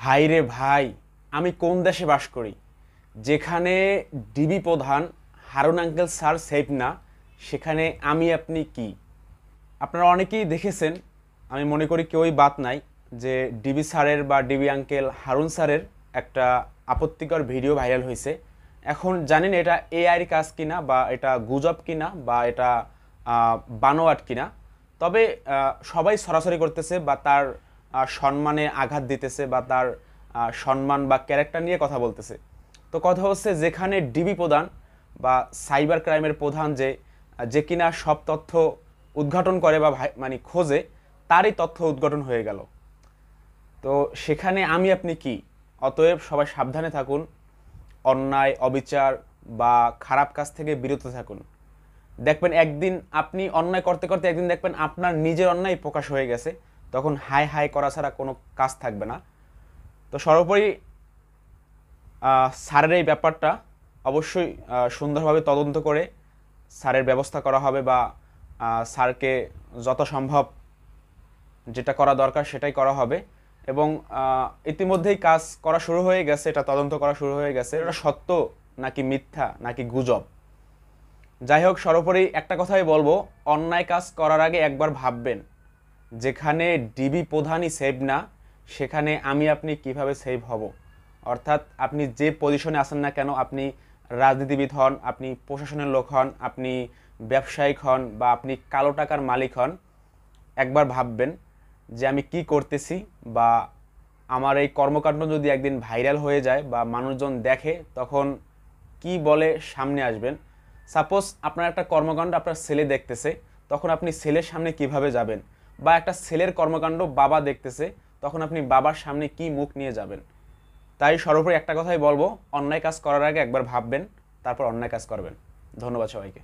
ভাই রে ভাই, আমি কোন দেশে বাস করি যেখানে ডিবি প্রধান হারুন আঙ্কেল স্যার সেফ না, সেখানে আমি আপনি কি? আপনারা অনেকেই দেখেছেন, আমি মনে করি কেউই বাদ নাই, যে ডিবি স্যারের বা ডিবি আঙ্কেল হারুন স্যারের একটা আপত্তিকর ভিডিও ভাইরাল হয়েছে। এখন জানি না এটা এআইয়ের কাজ কিনা, বা এটা গুজব কিনা, বা এটা বানোয়াট কিনা। তবে সবাই সরাসরি করতেছে বা তার সম্মানে আঘাত দিতেছে, বা তার সম্মান বা ক্যারেক্টার নিয়ে কথা বলতেছে। তো কথা হচ্ছে, যেখানে ডিবি প্রধান বা সাইবার ক্রাইমের প্রধান যে কিনা সব তথ্য উদ্ঘাটন করে বা মানে খোঁজে, তারই তথ্য উদ্ঘাটন হয়ে গেল। তো সেখানে আমি আপনি কি? অতএব সবাই সাবধানে থাকুন, অন্যায় অবিচার বা খারাপ কাজ থেকে বিরত থাকুন। দেখবেন একদিন আপনি অন্যায় করতে করতে একদিন দেখবেন আপনার নিজের অন্যায় প্রকাশ হয়ে গেছে, তখন হাই হাই করা ছাড়া কোনো কাজ থাকবে না। তো সর্বোপরি স্যারের এই ব্যাপারটা অবশ্যই সুন্দরভাবে তদন্ত করে স্যারের ব্যবস্থা করা হবে, বা স্যারকে যত সম্ভব যেটা করা দরকার সেটাই করা হবে। এবং ইতিমধ্যেই কাজ করা শুরু হয়ে গেছে, এটা তদন্ত করা শুরু হয়ে গেছে, এটা সত্য নাকি মিথ্যা নাকি গুজব। যাই হোক, সর্বোপরি একটা কথাই বলবো, অন্যায় কাজ করার আগে একবার ভাববেন, যেখানে ডিবি প্রধানই সেভ না, সেখানে আমি আপনি কিভাবে সেভ হব। অর্থাৎ আপনি যে পজিশনে আছেন না কেন, আপনি রাজনীতিবিদ হন, আপনি প্রশাসনের লোক হন, আপনি ব্যবসায়িক হন, বা আপনি কালো টাকার মালিক হন, একবার ভাববেন যে আমি কি করতেছি, বা আমার এই কর্মকাণ্ড যদি একদিন ভাইরাল হয়ে যায় বা মানুষজন দেখে, তখন কি বলে সামনে আসবেন। সাপোজ আপনার একটা কর্মকাণ্ড আপনার ছেলে দেখতেছে, তখন আপনি ছেলের সামনে কিভাবে যাবেন, বা একটা ছেলের কর্মকাণ্ড বাবা দেখতেছে, তখন আপনি বাবার সামনে কি মুখ নিয়ে যাবেন। তাই সর্বোপরি একটা কথাই বলবো, অন্যায় কাজ করার আগে একবার ভাববেন, তারপর অন্যায় কাজ করবেন। ধন্যবাদ সবাইকে।